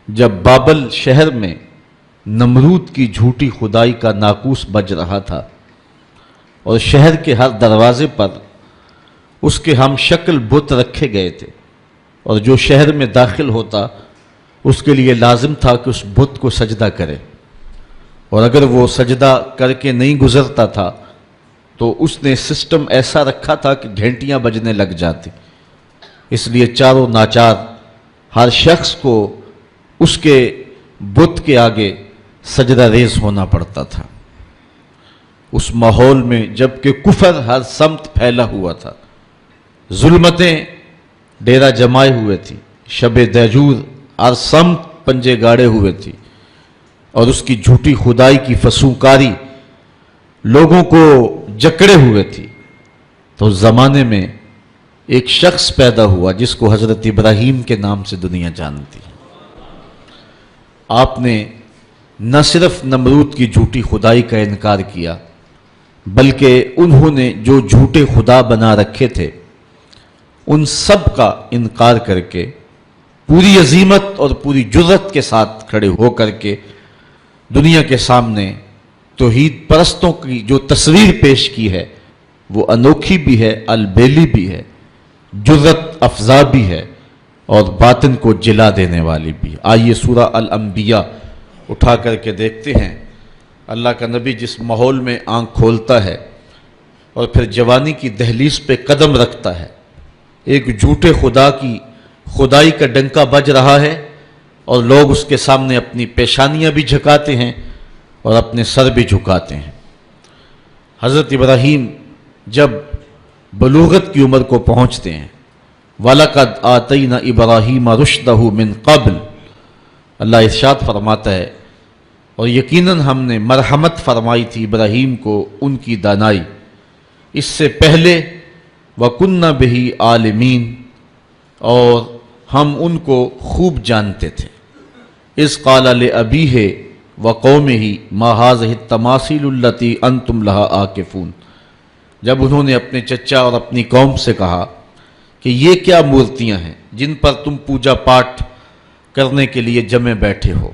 جب بابل شہر میں نمرود کی جھوٹی خدائی کا ناقوس بج رہا تھا اور شہر کے ہر دروازے پر اس کے ہم شکل بت رکھے گئے تھے، اور جو شہر میں داخل ہوتا اس کے لیے لازم تھا کہ اس بت کو سجدہ کرے، اور اگر وہ سجدہ کر کے نہیں گزرتا تھا تو اس نے سسٹم ایسا رکھا تھا کہ گھنٹیاں بجنے لگ جاتی، اس لیے چاروں ناچار ہر شخص کو اس کے بت کے آگے سجدہ ریز ہونا پڑتا تھا۔ اس ماحول میں جب کہ کفر ہر سمت پھیلا ہوا تھا، ظلمتیں ڈیرا جمائے ہوئے تھی، شب دہجور ہر سمت پنجے گاڑے ہوئے تھی، اور اس کی جھوٹی خدائی کی فسونکاری لوگوں کو جکڑے ہوئے تھی، تو اس زمانے میں ایک شخص پیدا ہوا جس کو حضرت ابراہیم کے نام سے دنیا جانتی۔ آپ نے نہ صرف نمرود کی جھوٹی خدائی کا انکار کیا، بلکہ انہوں نے جو جھوٹے خدا بنا رکھے تھے ان سب کا انکار کر کے پوری عظیمت اور پوری جرت کے ساتھ کھڑے ہو کر کے دنیا کے سامنے توحید پرستوں کی جو تصویر پیش کی ہے وہ انوکھی بھی ہے، البیلی بھی ہے، جرت افزا بھی ہے، اور باطن کو جلا دینے والی بھی۔ آئیے سورہ الانبیاء اٹھا کر کے دیکھتے ہیں۔ اللہ کا نبی جس ماحول میں آنکھ کھولتا ہے اور پھر جوانی کی دہلیز پہ قدم رکھتا ہے، ایک جھوٹے خدا کی خدائی کا ڈنکا بج رہا ہے، اور لوگ اس کے سامنے اپنی پیشانیاں بھی جھکاتے ہیں اور اپنے سر بھی جھکاتے ہیں۔ حضرت ابراہیم جب بلوغت کی عمر کو پہنچتے ہیں، وَلَقَدْ آتَيْنَا إِبْرَاهِيمَ رُشْدَهُ مِنْ قَبْلُ، اللہ ارشاد فرماتا ہے، اور یقیناً ہم نے مرحمت فرمائی تھی ابراہیم کو ان کی دانائی اس سے پہلے، وَكُنَّا بِهِ عَالِمِينَ، اور ہم ان کو خوب جانتے تھے۔ اِذْ قَالَ لِأَبِيهِ وَقَوْمِهِ مَا هَٰذِهِ التَّمَاثِيلُ الَّتِي أَنْتُمْ لَهَا عَاكِفُونَ، جب انہوں نے اپنے چچا اور اپنی قوم سے کہا کہ یہ کیا مورتیاں ہیں جن پر تم پوجا پاٹ کرنے کے لیے جمے بیٹھے ہو۔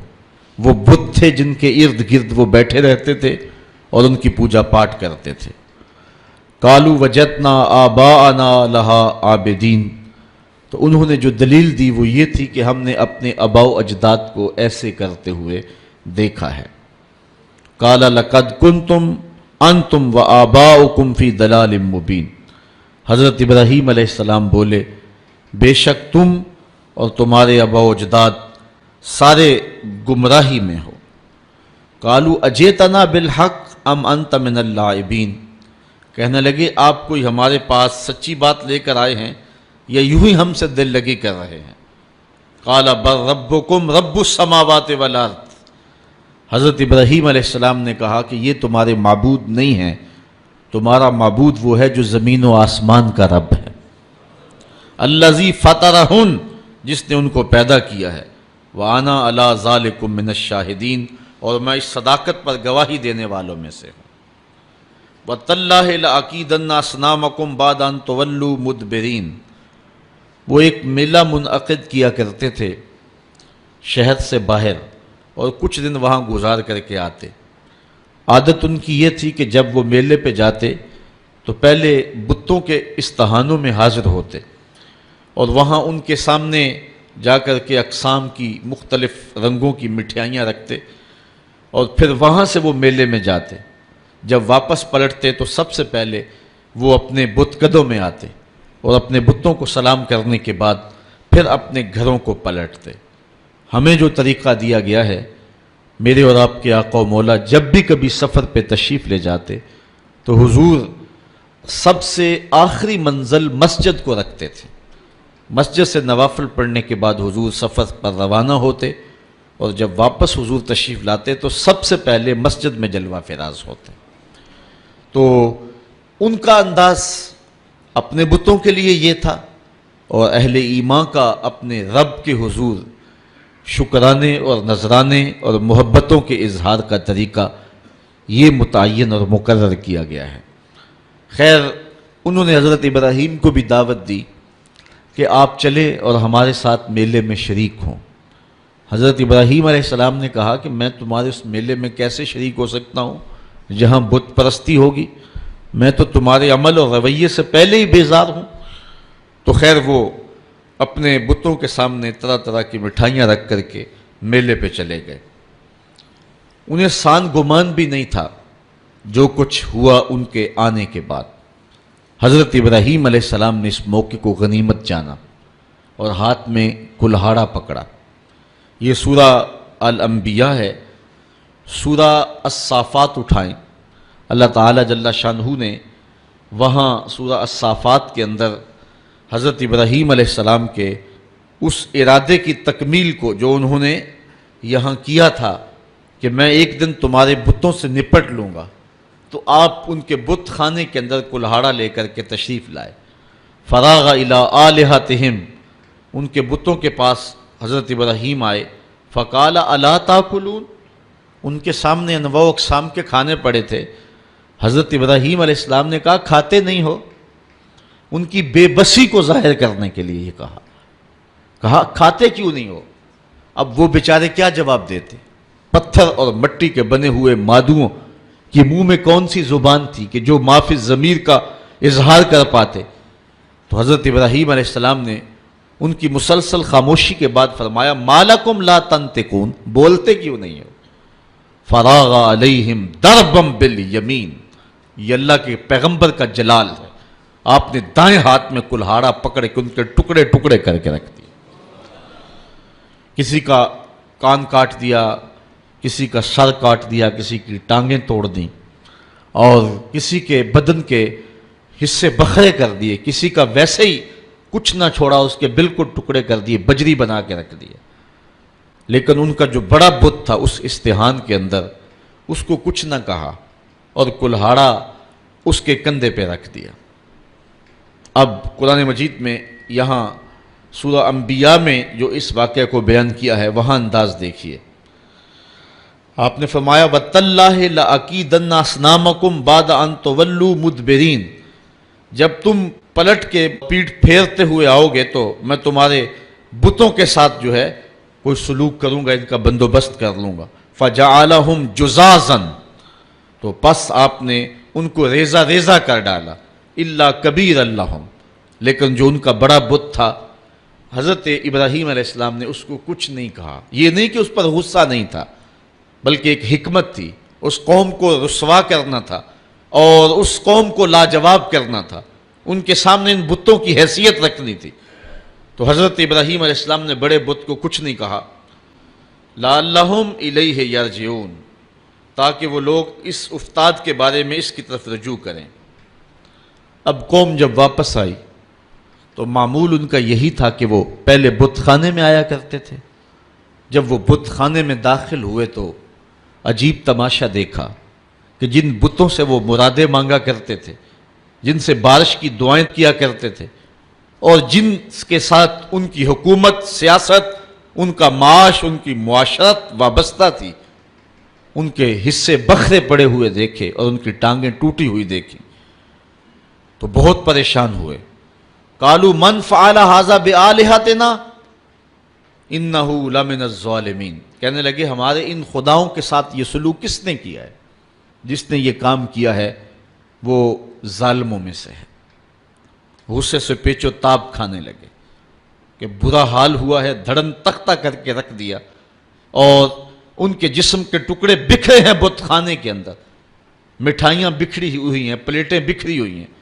وہ بت تھے جن کے ارد گرد وہ بیٹھے رہتے تھے اور ان کی پوجا پاٹ کرتے تھے۔ قالوا وجدنا آباءنا لها عابدین، تو انہوں نے جو دلیل دی وہ یہ تھی کہ ہم نے اپنے آباء و اجداد کو ایسے کرتے ہوئے دیکھا ہے۔ قال لقد کنتم انتم وآباؤکم فی ضلال مبین، حضرت ابراہیم علیہ السلام بولے بے شک تم اور تمہارے آباء و اجداد سارے گمراہی میں ہو۔ قالوا اجئتنا بالحق ام انت من اللاعبین، کہنے لگے آپ کوئی ہمارے پاس سچی بات لے کر آئے ہیں یا یوں ہی ہم سے دل لگی کر رہے ہیں۔ قال بل ربکم رب السماوات والارض، حضرت ابراہیم علیہ السلام نے کہا کہ یہ تمہارے معبود نہیں ہیں، تمہارا معبود وہ ہے جو زمین و آسمان کا رب ہے، الذی فطرہن، جس نے ان کو پیدا کیا ہے، وَأَنَا عَلَىٰ ذَلِكُم مِّنَ الشَّاهِدِينَ، اور میں اس صداقت پر گواہی دینے والوں میں سے ہوں۔ وَتَاللَّهِ لَأَكِيدَنَّ أَصْنَامَكُمْ بَعْدَ أَن تُوَلُّوا مُدْبِرِينَ، وہ ایک میلہ منعقد کیا کرتے تھے شہر سے باہر اور کچھ دن وہاں گزار کر کے آتے۔ عادت ان کی یہ تھی کہ جب وہ میلے پہ جاتے تو پہلے بتوں کے استہانوں میں حاضر ہوتے اور وہاں ان کے سامنے جا کر کے اقسام کی مختلف رنگوں کی مٹھائیاں رکھتے، اور پھر وہاں سے وہ میلے میں جاتے۔ جب واپس پلٹتے تو سب سے پہلے وہ اپنے بت قدوں میں آتے اور اپنے بتوں کو سلام کرنے کے بعد پھر اپنے گھروں کو پلٹتے۔ ہمیں جو طریقہ دیا گیا ہے، میرے اور آپ کے آقا و مولا جب بھی کبھی سفر پہ تشریف لے جاتے تو حضور سب سے آخری منزل مسجد کو رکھتے تھے۔ مسجد سے نوافل پڑھنے کے بعد حضور سفر پر روانہ ہوتے، اور جب واپس حضور تشریف لاتے تو سب سے پہلے مسجد میں جلوہ فراز ہوتے۔ تو ان کا انداز اپنے بتوں کے لیے یہ تھا، اور اہل ایمان کا اپنے رب کے حضور شکرانے اور نذرانے اور محبتوں کے اظہار کا طریقہ یہ متعین اور مقرر کیا گیا ہے۔ خیر، انہوں نے حضرت ابراہیم کو بھی دعوت دی کہ آپ چلیں اور ہمارے ساتھ میلے میں شریک ہوں۔ حضرت ابراہیم علیہ السلام نے کہا کہ میں تمہارے اس میلے میں کیسے شریک ہو سکتا ہوں جہاں بت پرستی ہوگی، میں تو تمہارے عمل اور رویے سے پہلے ہی بیزار ہوں۔ تو خیر وہ اپنے بتوں کے سامنے طرح طرح کی مٹھائیاں رکھ کر کے میلے پہ چلے گئے۔ انہیں سان گمان بھی نہیں تھا جو کچھ ہوا ان کے آنے کے بعد۔ حضرت ابراہیم علیہ السلام نے اس موقع کو غنیمت جانا اور ہاتھ میں کلہاڑا پکڑا۔ یہ سورہ الانبیاء ہے۔ سورہ الصافات اٹھائیں، اللہ تعالیٰ جل شانہ نے وہاں سورہ الصافات کے اندر حضرت ابراہیم علیہ السلام کے اس ارادے کی تکمیل کو جو انہوں نے یہاں کیا تھا کہ میں ایک دن تمہارے بتوں سے نپٹ لوں گا، تو آپ ان کے بت خانے کے اندر کلہاڑا لے کر کے تشریف لائے۔ فراغ الی آلہتہم، ان کے بتوں کے پاس حضرت ابراہیم آئے۔ فقال الا تاکلون، ان کے سامنے انواع و اقسام کے کھانے پڑے تھے۔ حضرت ابراہیم علیہ السلام نے کہا کھاتے نہیں ہو؟ ان کی بے بسی کو ظاہر کرنے کے لیے یہ کہا کھاتے کیوں نہیں ہو؟ اب وہ بیچارے کیا جواب دیتے؟ پتھر اور مٹی کے بنے ہوئے مادوؤں کی منہ میں کون سی زبان تھی کہ جو ما فی الضمیر کا اظہار کر پاتے؟ تو حضرت ابراہیم علیہ السلام نے ان کی مسلسل خاموشی کے بعد فرمایا ما لکم لا تنطقون، بولتے کیوں نہیں ہو؟ فراغ علیہم ضربا بالیمین، یہ اللہ کے پیغمبر کا جلال ہے، آپ نے دائیں ہاتھ میں کلہاڑا پکڑ کے ان کے ٹکڑے ٹکڑے کر کے رکھ دیے۔ کسی کا کان کاٹ دیا، کسی کا سر کاٹ دیا، کسی کی ٹانگیں توڑ دیں، اور کسی کے بدن کے حصے بکھرے کر دیے، کسی کا ویسے ہی کچھ نہ چھوڑا، اس کے بالکل ٹکڑے کر دیے، بجری بنا کے رکھ دیے۔ لیکن ان کا جو بڑا بت تھا اس استحان کے اندر، اس کو کچھ نہ کہا اور کلہاڑا اس کے کندھے پہ رکھ دیا۔ اب قرآن مجید میں یہاں سورہ انبیاء میں جو اس واقعہ کو بیان کیا ہے وہاں انداز دیکھیے۔ آپ نے فرمایا وَتَاللَّهِ لَأَكِيدَنَّ أَصْنَامَكُمْ بَعْدَ أَن تُوَلُّوا مُدْبِرِينَ، جب تم پلٹ کے پیٹھ پھیرتے ہوئے آؤ گے تو میں تمہارے بتوں کے ساتھ جو ہے کوئی سلوک کروں گا، ان کا بندوبست کر لوں گا۔ فَجَعَلَهُمْ جُزَازًا، تو پس آپ نے ان کو ریزہ ریزہ کر ڈالا۔ الا کبیر اللہم، لیکن جو ان کا بڑا بت تھا حضرت ابراہیم علیہ السلام نے اس کو کچھ نہیں کہا۔ یہ نہیں کہ اس پر غصہ نہیں تھا، بلکہ ایک حکمت تھی، اس قوم کو رسوا کرنا تھا اور اس قوم کو لاجواب کرنا تھا، ان کے سامنے ان بتوں کی حیثیت رکھنی تھی۔ تو حضرت ابراہیم علیہ السلام نے بڑے بت کو کچھ نہیں کہا۔ لعلہم الیہ یرجعون، تاکہ وہ لوگ اس افتاد کے بارے میں اس کی طرف رجوع کریں۔ اب قوم جب واپس آئی تو معمول ان کا یہی تھا کہ وہ پہلے بت خانے میں آیا کرتے تھے۔ جب وہ بت خانے میں داخل ہوئے تو عجیب تماشا دیکھا کہ جن بتوں سے وہ مرادیں مانگا کرتے تھے، جن سے بارش کی دعائیں کیا کرتے تھے، اور جن کے ساتھ ان کی حکومت، سیاست، ان کا معاش، ان کی معاشرت وابستہ تھی، ان کے حصے بکھرے پڑے ہوئے دیکھے اور ان کی ٹانگیں ٹوٹی ہوئی دیکھی تو بہت پریشان ہوئے۔ قالوا من فعل هذا بآلہتنا انہ لمن الظالمین، کہنے لگے ہمارے ان خداؤں کے ساتھ یہ سلوک کس نے کیا ہے؟ جس نے یہ کام کیا ہے وہ ظالموں میں سے ہے۔ غصے سے پیچ و تاب کھانے لگے کہ برا حال ہوا ہے، دھڑن تختہ کر کے رکھ دیا اور ان کے جسم کے ٹکڑے بکھرے ہیں بت خانے کے اندر، مٹھائیاں بکھری ہوئی ہیں، پلیٹیں بکھری ہوئی ہیں۔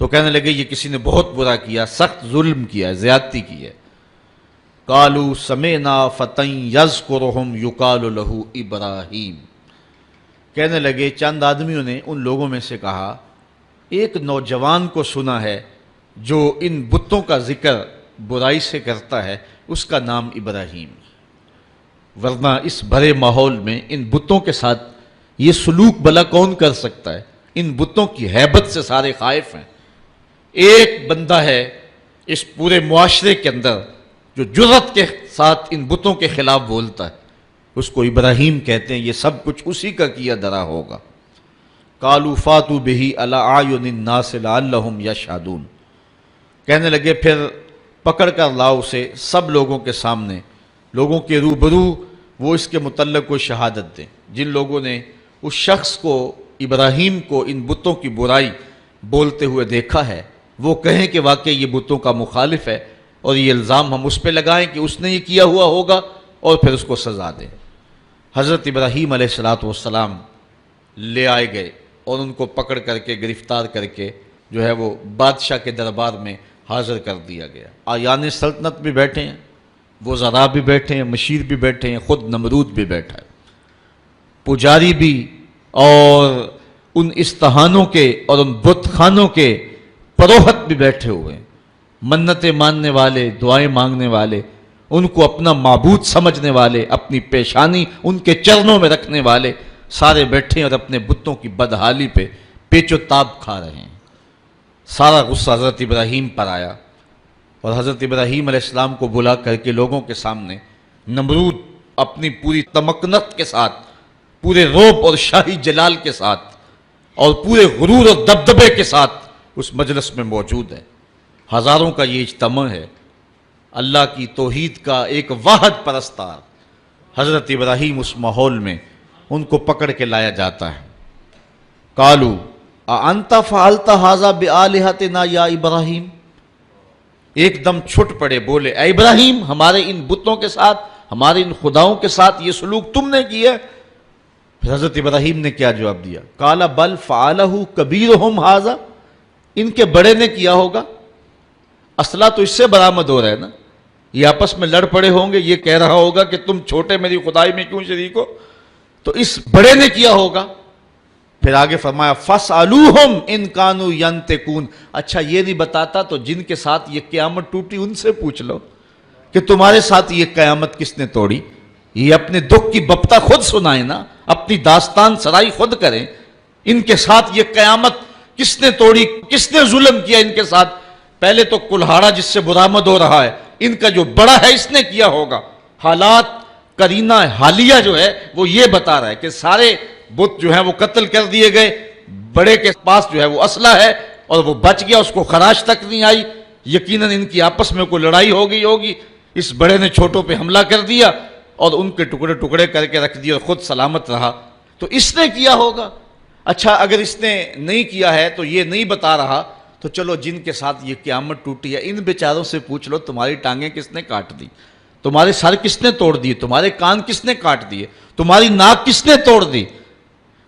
تو کہنے لگے یہ کسی نے بہت برا کیا، سخت ظلم کیا ہے، زیادتی کی ہے۔ قالوا سمعنا فتى يذكرهم يقال له ابراہیم، کہنے لگے چند آدمیوں نے ان لوگوں میں سے کہا ایک نوجوان کو سنا ہے جو ان بتوں کا ذکر برائی سے کرتا ہے، اس کا نام ابراہیم، ورنہ اس بھرے ماحول میں ان بتوں کے ساتھ یہ سلوک بھلا کون کر سکتا ہے؟ ان بتوں کی ہیبت سے سارے خائف ہیں۔ ایک بندہ ہے اس پورے معاشرے کے اندر جو جرأت کے ساتھ ان بتوں کے خلاف بولتا ہے، اس کو ابراہیم کہتے ہیں، یہ سب کچھ اسی کا کیا دھرا ہوگا۔ قالوا فاتوا بہ علی اعین الناس لعلہم یشہدون، کہنے لگے پھر پکڑ کر لاؤ اسے سب لوگوں کے سامنے، لوگوں کے روبرو وہ اس کے متعلق کو شہادت دیں۔ جن لوگوں نے اس شخص کو، ابراہیم کو، ان بتوں کی برائی بولتے ہوئے دیکھا ہے، وہ کہیں کہ واقعی یہ بتوں کا مخالف ہے، اور یہ الزام ہم اس پہ لگائیں کہ اس نے یہ کیا ہوا ہوگا، اور پھر اس کو سزا دیں۔ حضرت ابراہیم علیہ السلام لے آئے گئے اور ان کو پکڑ کر کے گرفتار کر کے جو ہے وہ بادشاہ کے دربار میں حاضر کر دیا گیا۔ آیان سلطنت بھی بیٹھے ہیں، وزراء بھی بیٹھے ہیں، مشیر بھی بیٹھے ہیں، خود نمرود بھی بیٹھا ہے، پجاری بھی، اور ان استہانوں کے اور ان بت خانوں کے پروہت بھی بیٹھے ہوئے ہیں، منتیں ماننے والے، دعائیں مانگنے والے، ان کو اپنا معبود سمجھنے والے، اپنی پیشانی ان کے چرنوں میں رکھنے والے سارے بیٹھے اور اپنے بتوں کی بدحالی پہ پیچ و تاب کھا رہے ہیں۔ سارا غصہ حضرت ابراہیم پر آیا، اور حضرت ابراہیم علیہ السلام کو بلا کر کے لوگوں کے سامنے نمرود اپنی پوری تمکنت کے ساتھ، پورے رعب اور شاہی جلال کے ساتھ، اور پورے غرور اور دبدبے کے ساتھ اس مجلس میں موجود ہے۔ ہزاروں کا یہ اجتماع ہے، اللہ کی توحید کا ایک واحد پرستار حضرت ابراہیم اس ماحول میں ان کو پکڑ کے لایا جاتا ہے۔ قالوا اانت فعلت ھذا بآلہتنا یا ابراہیم، ایک دم چھٹ پڑے، بولے اے ابراہیم، ہمارے ان بتوں کے ساتھ، ہمارے ان خداؤں کے ساتھ یہ سلوک تم نے کیا ہے؟ پھر حضرت ابراہیم نے کیا جواب دیا؟ قال بل فعلہ کبیرہم ھذا، ان کے بڑے نے کیا ہوگا۔ اسلحہ تو اس سے برآمد ہو رہا ہے نا، یہ آپس میں لڑ پڑے ہوں گے، یہ کہہ رہا ہوگا کہ تم چھوٹے میری خدائی میں کیوں شریک ہو، تو اس بڑے نے کیا ہوگا۔ پھر آگے فرمایا فَاسْأَلُوهُمْ إِنْ كَانُوا يَنْتِقُونَ، اچھا یہ نہیں بتاتا تو جن کے ساتھ یہ قیامت ٹوٹی ان سے پوچھ لو کہ تمہارے ساتھ یہ قیامت کس نے توڑی۔ یہ اپنے دکھ کی بپتا خود سنائیں نا، اپنی داستان سرائی خود کریں، ان کے ساتھ یہ قیامت کس نے توڑی، کس نے ظلم کیا ان کے ساتھ۔ پہلے تو کلہاڑا جس سے برآمد ہو رہا ہے، ان کا جو بڑا ہے اس نے کیا ہوگا۔ حالات قرینہ حالیہ جو ہے وہ یہ بتا رہا ہے کہ سارے بت جو ہیں وہ قتل کر دیے گئے، بڑے کے پاس جو ہے وہ اسلحہ ہے اور وہ بچ گیا، اس کو خراش تک نہیں آئی، یقیناً ان کی آپس میں کوئی لڑائی ہو گئی ہوگی، اس بڑے نے چھوٹوں پہ حملہ کر دیا اور ان کے ٹکڑے ٹکڑے کر کے رکھ دیا اور خود سلامت رہا، تو اس نے کیا ہوگا۔ اچھا اگر اس نے نہیں کیا ہے تو یہ نہیں بتا رہا، تو چلو جن کے ساتھ یہ قیامت ٹوٹی ہے ان بیچاروں سے پوچھ لو تمہاری ٹانگیں کس نے کاٹ دی، تمہارے سر کس نے توڑ دیے، تمہارے کان کس نے کاٹ دیے، تمہاری ناک کس نے توڑ دی۔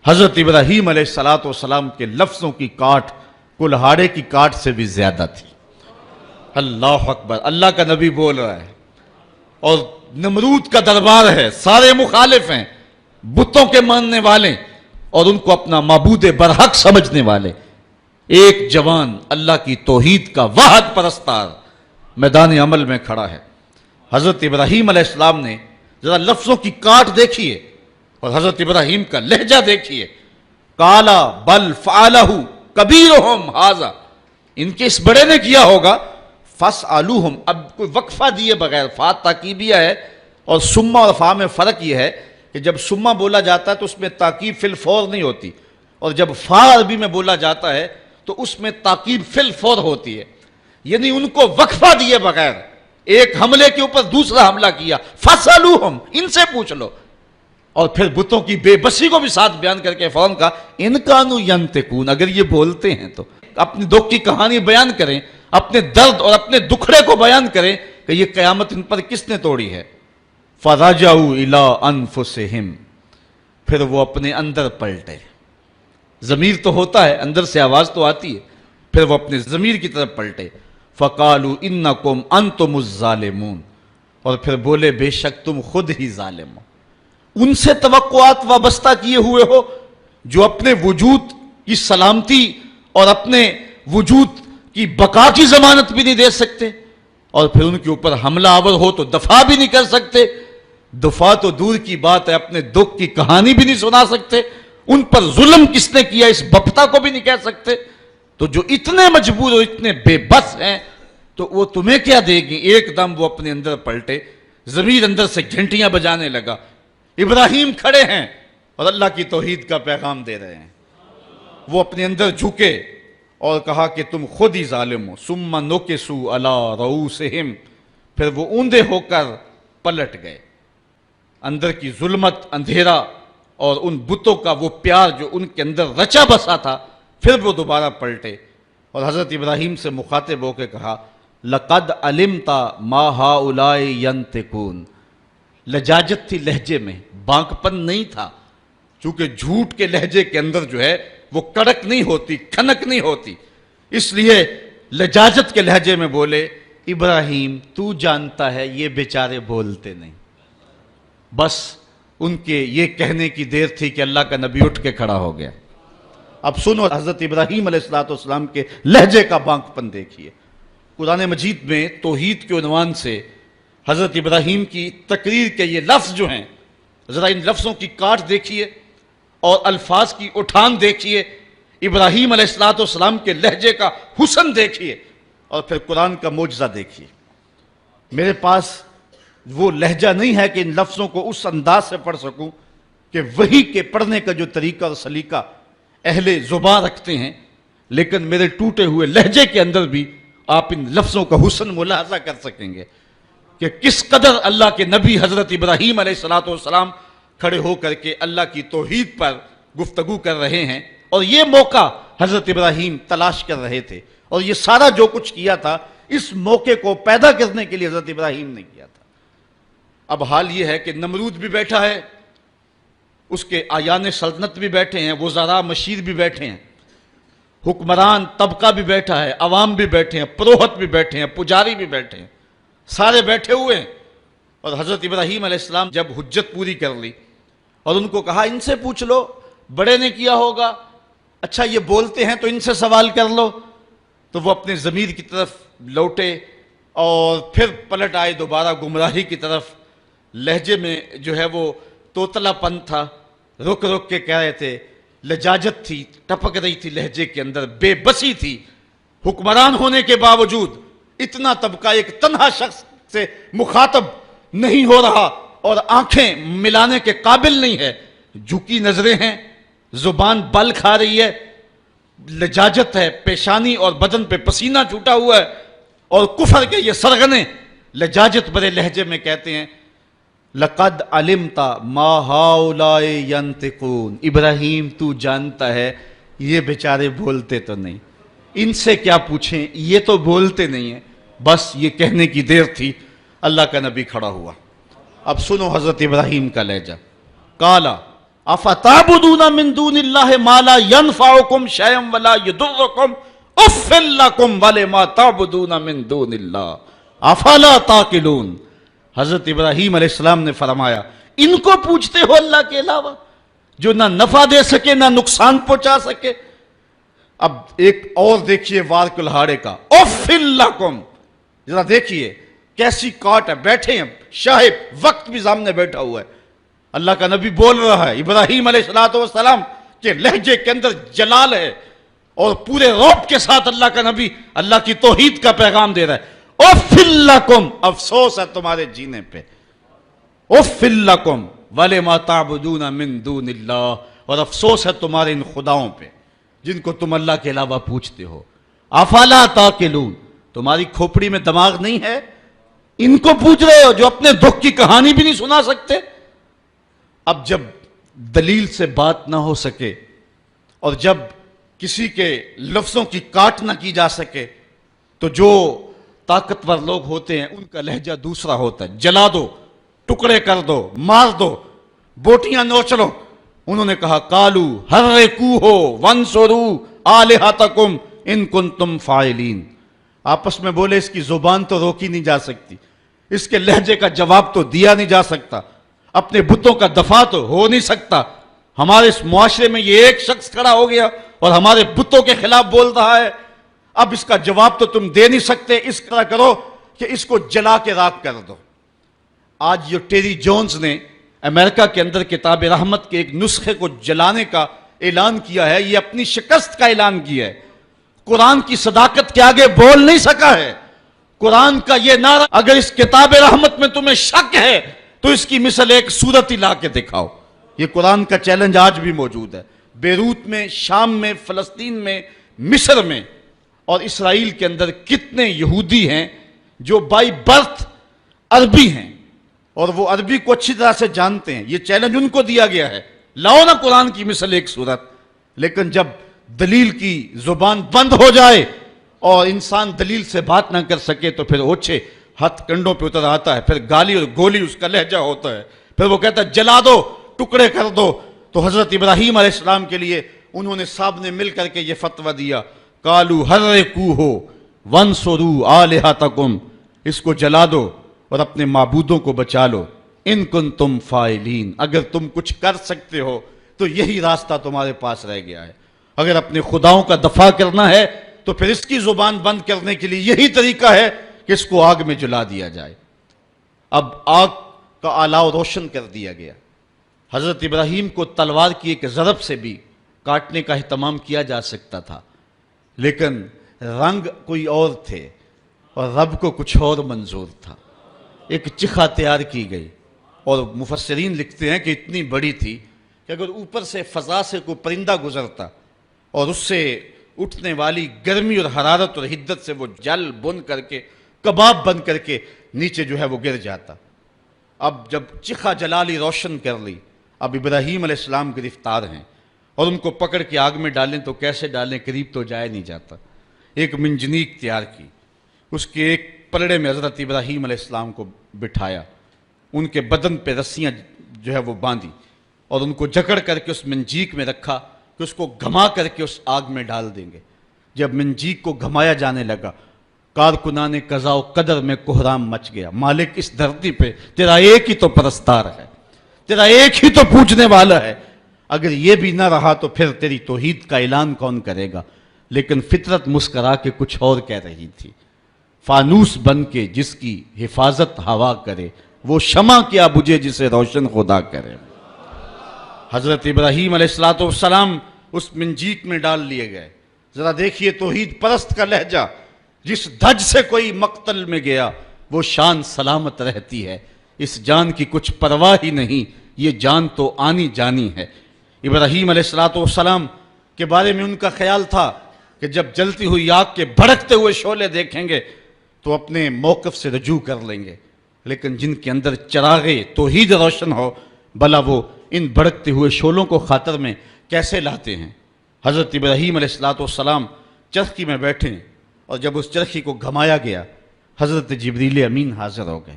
حضرت ابراہیم علیہ السلام کے لفظوں کی کاٹ کلہاڑے کی کاٹ سے بھی زیادہ تھی۔ اللہ اکبر، اللہ کا نبی بول رہا ہے اور نمرود کا دربار ہے، سارے مخالف ہیں، بتوں کے ماننے والے اور ان کو اپنا معبود برحق سمجھنے والے۔ ایک جوان اللہ کی توحید کا واحد پرستار میدان عمل میں کھڑا ہے۔ حضرت ابراہیم علیہ السلام نے ذرا لفظوں کی کاٹ دیکھیے اور حضرت ابراہیم کا لہجہ دیکھیے۔ کالا بل فعلہ کبیرہم ھذا، ان کے اس بڑے نے کیا ہوگا۔ فاسألوہم، اب کوئی وقفہ دیے بغیر، فا تاکیبیہ ہے اور سما اور فا میں فرق یہ ہے کہ جب سما بولا جاتا ہے تو اس میں تاکیب فی الفور نہیں ہوتی، اور جب فا عربی میں بولا جاتا ہے تو اس میں تاکیب فی الفور ہوتی ہے، یعنی ان کو وقفہ دیے بغیر ایک حملے کے اوپر دوسرا حملہ کیا۔ فاسألوہم، ان سے پوچھ لو، اور پھر بتوں کی بے بسی کو بھی ساتھ بیان کر کے فوراً کہا ان کانوا ینطقون، اگر یہ بولتے ہیں تو اپنی دکھ کی کہانی بیان کریں، اپنے درد اور اپنے دکھڑے کو بیان کریں کہ یہ قیامت ان پر کس نے توڑی ہے۔ فَرَجَعُوا إِلَىٰ أَنفُسِهِمْ، پھر وہ اپنے اندر پلٹے، ضمیر تو ہوتا ہے، اندر سے آواز تو آتی ہے، پھر وہ اپنے ضمیر کی طرف پلٹے۔ فَقَالُوا إِنَّكُمْ أَنْتُمُ الظَّالِمُونَ، اور پھر بولے بے شک تم خود ہی ظالم ہو۔ ان سے توقعات وابستہ کیے ہوئے ہو جو اپنے وجود کی سلامتی اور اپنے وجود کی بقا کی ضمانت بھی نہیں دے سکتے، اور پھر ان کے اوپر حملہ آور ہو تو دفاع بھی نہیں کر سکتے، دفاع تو دور کی بات ہے، اپنے دکھ کی کہانی بھی نہیں سنا سکتے، ان پر ظلم کس نے کیا اس بپتا کو بھی نہیں کہہ سکتے، تو جو اتنے مجبور اور اتنے بے بس ہیں تو وہ تمہیں کیا دے گی۔ ایک دم وہ اپنے اندر پلٹے، ضمیر اندر سے گھنٹیاں بجانے لگا۔ ابراہیم کھڑے ہیں اور اللہ کی توحید کا پیغام دے رہے ہیں، وہ اپنے اندر جھکے اور کہا کہ تم خود ہی ظالم ہو۔ ثم نکسوا علی رؤوسہم، پھر وہ اوندے ہو کر پلٹ گئے. اندر کی ظلمت، اندھیرا اور ان بتوں کا وہ پیار جو ان کے اندر رچا بسا تھا، پھر وہ دوبارہ پلٹے اور حضرت ابراہیم سے مخاطب ہو کے کہا لَقَدْ عَلِمْتَ مَا هَؤُلَاءِ يَنْطِقُونَ. لجاجت تھی لہجے میں، بانک پن نہیں تھا، چونکہ جھوٹ کے لہجے کے اندر جو ہے وہ کڑک نہیں ہوتی، کھنک نہیں ہوتی، اس لیے لجاجت کے لہجے میں بولے ابراہیم تو جانتا ہے یہ بیچارے بولتے نہیں. بس ان کے یہ کہنے کی دیر تھی کہ اللہ کا نبی اٹھ کے کھڑا ہو گیا. اب سنو حضرت ابراہیم علیہ السلام کے لہجے کا بانک پن دیکھیے. قرآن مجید میں توحید کے عنوان سے حضرت ابراہیم کی تقریر کے یہ لفظ جو ہیں، ذرا ان لفظوں کی کاٹ دیکھیے اور الفاظ کی اٹھان دیکھیے، ابراہیم علیہ السلام کے لہجے کا حسن دیکھیے اور پھر قرآن کا معجزہ دیکھیے. میرے پاس وہ لہجہ نہیں ہے کہ ان لفظوں کو اس انداز سے پڑھ سکوں کہ وہی کے پڑھنے کا جو طریقہ اور سلیقہ اہل زبان رکھتے ہیں، لیکن میرے ٹوٹے ہوئے لہجے کے اندر بھی آپ ان لفظوں کا حسن ملاحظہ کر سکیں گے کہ کس قدر اللہ کے نبی حضرت ابراہیم علیہ السلام کھڑے ہو کر کے اللہ کی توحید پر گفتگو کر رہے ہیں. اور یہ موقع حضرت ابراہیم تلاش کر رہے تھے، اور یہ سارا جو کچھ کیا تھا اس موقع کو پیدا کرنے کے لیے حضرت ابراہیم نے کیا تھا. اب حال یہ ہے کہ نمرود بھی بیٹھا ہے، اس کے آیان سلطنت بھی بیٹھے ہیں، وزراء مشیر بھی بیٹھے ہیں، حکمران طبقہ بھی بیٹھا ہے، عوام بھی بیٹھے ہیں، پروہت بھی بیٹھے ہیں، پجاری بھی بیٹھے ہیں، سارے بیٹھے ہوئے ہیں. اور حضرت ابراہیم علیہ السلام جب حجت پوری کر لی اور ان کو کہا ان سے پوچھ لو، بڑے نے کیا ہوگا، اچھا یہ بولتے ہیں تو ان سے سوال کر لو، تو وہ اپنے ضمیر کی طرف لوٹے اور پھر پلٹ آئے دوبارہ گمراہی کی طرف. لہجے میں جو ہے وہ توتلا پن تھا، رک رک کے کہہ رہے تھے، لجاجت تھی، ٹپک رہی تھی لہجے کے اندر، بے بسی تھی. حکمران ہونے کے باوجود اتنا طبقہ ایک تنہا شخص سے مخاطب نہیں ہو رہا اور آنکھیں ملانے کے قابل نہیں ہے، جھکی نظریں ہیں، زبان بل کھا رہی ہے، لجاجت ہے، پیشانی اور بدن پہ پسینہ چھوٹا ہوا ہے، اور کفر کے یہ سرغنے لجاجت برے لہجے میں کہتے ہیں لَقَدْ عَلِمْتَ مَا هَؤُلَاءِ يَنْطِقُونَ. ابراہیم تو جانتا ہے یہ بیچارے بولتے تو نہیں، ان سے کیا پوچھیں، یہ تو بولتے نہیں ہیں. بس یہ کہنے کی دیر تھی، اللہ کا نبی کھڑا ہوا. اب سنو حضرت ابراہیم کا لہجہ. قَالَ أَفَتَعْبُدُونَ مِن دُونِ اللَّهِ مَا لَا يَنْفَعُكُمْ شَيْئًا وَلَا يَضُرُّكُمْ أُفٍّ لَّكُمْ وَلِمَا تَعْبُدُونَ مِن دُونِ اللَّهِ أَفَلَا تَعْقِلُونَ. حضرت ابراہیم علیہ السلام نے فرمایا ان کو پوچھتے ہو اللہ کے علاوہ جو نہ نفع دے سکے نہ نقصان پہنچا سکے. اب ایک اور دیکھیے وار کلہاڑے کا، اُفٍّ لَّكُمْ. ذرا دیکھیے کیسی کاٹ ہے، بیٹھے ہیں شاہب، وقت بھی سامنے بیٹھا ہوا ہے، اللہ کا نبی بول رہا ہے. ابراہیم علیہ السلام کے لہجے کے اندر جلال ہے اور پورے رعب کے ساتھ اللہ کا نبی اللہ کی توحید کا پیغام دے رہا ہے. اُفٍّ لَّكُمْ، افسوس ہے تمہارے جینے پہ، اُفٍّ لَّكُمْ وَلِمَا تَعْبُدُونَ مِن دُونِ اللَّهِ، اور افسوس ہے تمہارے ان خداؤں پہ جن کو تم اللہ کے علاوہ پوچھتے ہو. افلا تاقلون، تمہاری کھوپڑی میں دماغ نہیں ہے، ان کو پوچھ رہے ہو جو اپنے دکھ کی کہانی بھی نہیں سنا سکتے. اب جب دلیل سے بات نہ ہو سکے اور جب کسی کے لفظوں کی کاٹ نہ کی جا سکے تو جو طاقتور لوگ ہوتے ہیں ان کا لہجہ دوسرا ہوتا ہے. جلا دو، ٹکڑے کر دو، مار دو، بوٹیاں نوچ لو. انہوں نے کہا قالو حرقوہ وانصروا آلہتکم ان کنتم فاعلین. آپس میں بولے اس کی زبان تو روکی نہیں جا سکتی، اس کے لہجے کا جواب تو دیا نہیں جا سکتا، اپنے بتوں کا دفاع تو ہو نہیں سکتا. ہمارے اس معاشرے میں یہ ایک شخص کھڑا ہو گیا اور ہمارے بتوں کے خلاف بول رہا ہے، اب اس کا جواب تو تم دے نہیں سکتے، اس طرح کرو کہ اس کو جلا کے راکھ کر دو. آج یہ ٹیری جونز نے امریکہ کے اندر کتاب رحمت کے ایک نسخے کو جلانے کا اعلان کیا ہے، یہ اپنی شکست کا اعلان کیا ہے. قرآن کی صداقت کے آگے بول نہیں سکا ہے. قرآن کا یہ نعرہ، اگر اس کتاب رحمت میں تمہیں شک ہے تو اس کی مثل ایک صورت ہی لا کے دکھاؤ. یہ قرآن کا چیلنج آج بھی موجود ہے. بیروت میں، شام میں، فلسطین میں، مصر میں اور اسرائیل کے اندر کتنے یہودی ہیں جو بائی برتھ عربی ہیں اور وہ عربی کو اچھی طرح سے جانتے ہیں. یہ چیلنج ان کو دیا گیا ہے، لاؤ نا قرآن کی مثل ایک صورت. لیکن جب دلیل کی زبان بند ہو جائے اور انسان دلیل سے بات نہ کر سکے تو پھر اوچھے ہاتھ کنڈوں پہ اتر آتا ہے، پھر گالی اور گولی اس کا لہجہ ہوتا ہے، پھر وہ کہتا ہے جلا دو، ٹکڑے کر دو. تو حضرت ابراہیم علیہ السلام کے لیے انہوں نے سب نے مل کر کے یہ فتویٰ دیا، قالوا حرقوہ وانصروا آلہتکم، اس کو جلا دو اور اپنے معبودوں کو بچا لو. ان کنتم فاعلین، اگر تم کچھ کر سکتے ہو تو یہی راستہ تمہارے پاس رہ گیا ہے. اگر اپنے خداؤں کا دفاع کرنا ہے تو پھر اس کی زبان بند کرنے کے لیے یہی طریقہ ہے کہ اس کو آگ میں جلا دیا جائے. اب آگ کا آلاؤ روشن کر دیا گیا. حضرت ابراہیم کو تلوار کی ایک ضرب سے بھی کاٹنے کا اہتمام کیا جا سکتا تھا، لیکن رنگ کوئی اور تھے اور رب کو کچھ اور منظور تھا. ایک چخا تیار کی گئی اور مفسرین لکھتے ہیں کہ اتنی بڑی تھی کہ اگر اوپر سے فضا سے کوئی پرندہ گزرتا اور اس سے اٹھنے والی گرمی اور حرارت اور حدت سے وہ جل بن کر کے کباب بن کر کے نیچے جو ہے وہ گر جاتا. اب جب چخا جلالی روشن کر لی، اب ابراہیم علیہ السلام گرفتار ہیں اور ان کو پکڑ کے آگ میں ڈالیں تو کیسے ڈالیں، قریب تو جایا نہیں جاتا. ایک منجنیق تیار کی، اس کے ایک پلڑے میں حضرت ابراہیم علیہ السلام کو بٹھایا، ان کے بدن پہ رسیاں جو ہے وہ باندھی اور ان کو جکڑ کر کے اس منجیق میں رکھا کہ اس کو گھما کر کے اس آگ میں ڈال دیں گے. جب منجیق کو گھمایا جانے لگا، کارکنان قضاء و قدر میں کوہرام مچ گیا. مالک اس دھرتی پہ تیرا ایک ہی تو پرستار ہے، تیرا ایک ہی تو پوجنے والا ہے، اگر یہ بھی نہ رہا تو پھر تیری توحید کا اعلان کون کرے گا. لیکن فطرت مسکرا کے کچھ اور کہہ رہی تھی، فانوس بن کے جس کی حفاظت ہوا کرے، وہ شمع کیا بجھے جسے روشن خدا کرے. حضرت ابراہیم علیہ السلام اس منجیق میں ڈال لیے گئے. ذرا دیکھیے توحید پرست کا لہجہ، جس دھج سے کوئی مقتل میں گیا وہ شان سلامت رہتی ہے، اس جان کی کچھ پرواہ ہی نہیں، یہ جان تو آنی جانی ہے. ابراہیم علیہ السلام کے بارے میں ان کا خیال تھا کہ جب جلتی ہوئی آگ کے بھڑکتے ہوئے شعلے دیکھیں گے تو اپنے موقف سے رجوع کر لیں گے، لیکن جن کے اندر چراغے توحید روشن ہو، بھلا وہ ان بھڑکتے ہوئے شعلوں کو خاطر میں کیسے لاتے ہیں. حضرت ابراہیم علیہ السلام چرخی میں بیٹھے اور جب اس چرخی کو گھمایا گیا، حضرت جبریل امین حاضر ہو گئے.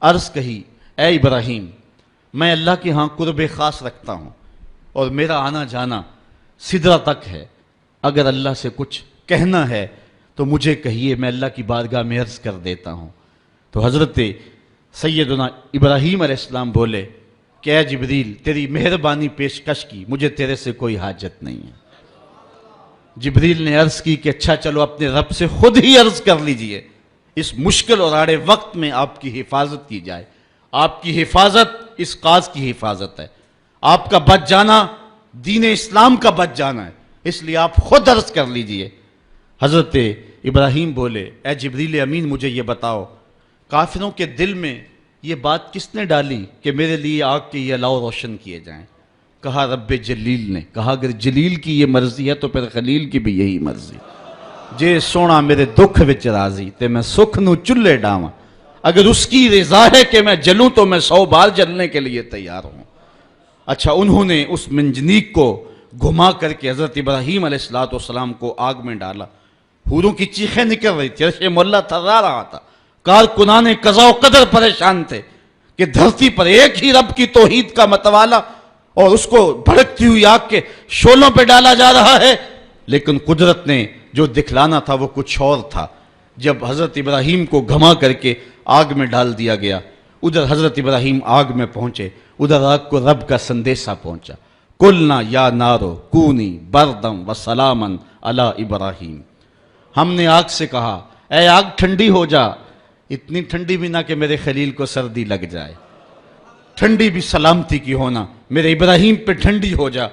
عرض کہی، اے ابراہیم، میں اللہ کے ہاں قرب خاص رکھتا ہوں اور میرا آنا جانا سدرہ تک ہے. اگر اللہ سے کچھ کہنا ہے تو مجھے کہیے، میں اللہ کی بارگاہ میں عرض کر دیتا ہوں. تو حضرت سیدنا ابراہیم علیہ السلام بولے کہ اے جبریل، تیری مہربانی پیشکش کی، مجھے تیرے سے کوئی حاجت نہیں ہے. جبریل نے عرض کی کہ اچھا چلو اپنے رب سے خود ہی عرض کر لیجئے، اس مشکل اور آڑے وقت میں آپ کی حفاظت کی جائے. آپ کی حفاظت اس قاض کی حفاظت ہے، آپ کا بچ جانا دین اسلام کا بچ جانا ہے، اس لیے آپ خود عرض کر لیجئے. حضرت ابراہیم بولے، اے جبریل امین، مجھے یہ بتاؤ، کافروں کے دل میں یہ بات کس نے ڈالی کہ میرے لیے آگ کے یہ الاؤ روشن کیے جائیں؟ کہا رب جلیل نے. کہا اگر جلیل کی یہ مرضی ہے تو پھر خلیل کی بھی یہی مرضی. جے سونا میرے دکھ وچ راضی تے میں سکھ نو چلے ڈاواں، اگر اس کی رضا ہے کہ میں جلوں تو میں 100 بار جلنے کے لیے تیار ہوں. اچھا، انہوں نے اس منجنیق کو گھما کر کے حضرت ابراہیم علیہ السلام کو آگ میں ڈالا. حوروں کی چیخیں نکل رہی تھی، عرش مولا تھرا رہا تھا. کارکنان قضاء و قدر پریشان تھے کہ دھرتی پر ایک ہی رب کی توحید کا متوالا اور اس کو بھڑکتی ہوئی آگ کے شعلوں پہ ڈالا جا رہا ہے. لیکن قدرت نے جو دکھلانا تھا وہ کچھ اور تھا. جب حضرت ابراہیم کو گھما کر کے آگ میں ڈال دیا گیا، ادھر حضرت ابراہیم آگ میں پہنچے، ادھر آگ کو رب کا سندیسہ پہنچا. قلنا یا نارو کونی بردم و سلامن علی ابراہیم. ہم نے آگ سے کہا، اے آگ ٹھنڈی ہو جا، اتنی ٹھنڈی بھی نہ کہ میرے خلیل کو سردی لگ جائے، ٹھنڈی بھی سلامتی کی ہونا، میرے ابراہیم پہ ٹھنڈی ہو جا.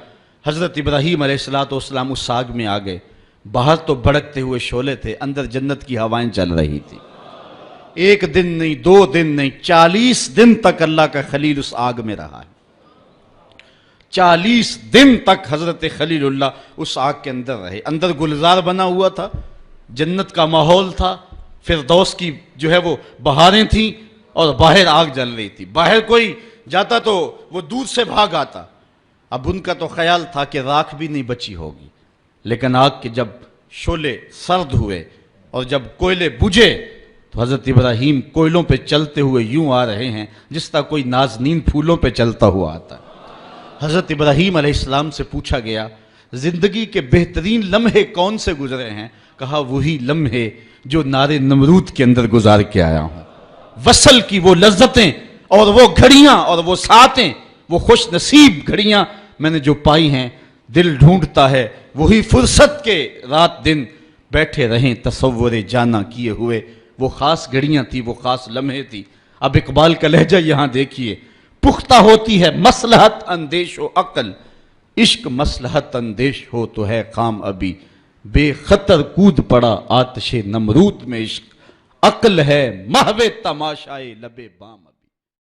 حضرت ابراہیم علیہ السلام اس آگ میں آ گئے. باہر تو بھڑکتے ہوئے شعلے تھے، اندر جنت کی ہوائیں چل رہی تھی. ایک دن نہیں، 2 دن نہیں، 40 دن تک اللہ کا خلیل اس آگ میں رہا ہے. 40 دن تک حضرت خلیل اللہ اس آگ کے اندر رہے. اندر گلزار بنا ہوا تھا، جنت کا ماحول تھا، فردوس کی جو ہے وہ بہاریں تھیں، اور باہر آگ جل رہی تھی. باہر کوئی جاتا تو وہ دور سے بھاگ آتا. اب ان کا تو خیال تھا کہ راکھ بھی نہیں بچی ہوگی, لیکن آگ کے جب شعلے سرد ہوئے اور جب کوئلے بجھے تو حضرت ابراہیم کوئلوں پہ چلتے ہوئے یوں آ رہے ہیں جس طرح کوئی نازنین پھولوں پہ چلتا ہوا آتا. حضرت ابراہیم علیہ السلام سے پوچھا گیا زندگی کے بہترین لمحے کون سے گزرے ہیں؟ کہا وہی لمحے جو نار نمرود کے اندر گزار کے آیا ہوں. وصل کی وہ لذتیں اور وہ گھڑیاں اور وہ ساعتیں, وہ خوش نصیب گھڑیاں میں نے جو پائی ہیں, دل ڈھونڈتا ہے وہی فرصت کے رات دن بیٹھے رہیں تصور جانا کیے ہوئے. وہ خاص گھڑیاں تھی, وہ خاص لمحے تھی. اب اقبال کا لہجہ یہاں دیکھیے. پختہ ہوتی ہے مصلحت اندیش و عقل, عشق مصلحت اندیش ہو تو ہے خام ابھی. بے خطر کود پڑا آتش نمرود میں عشق, عقل ہے محو تماشائے لبے بام.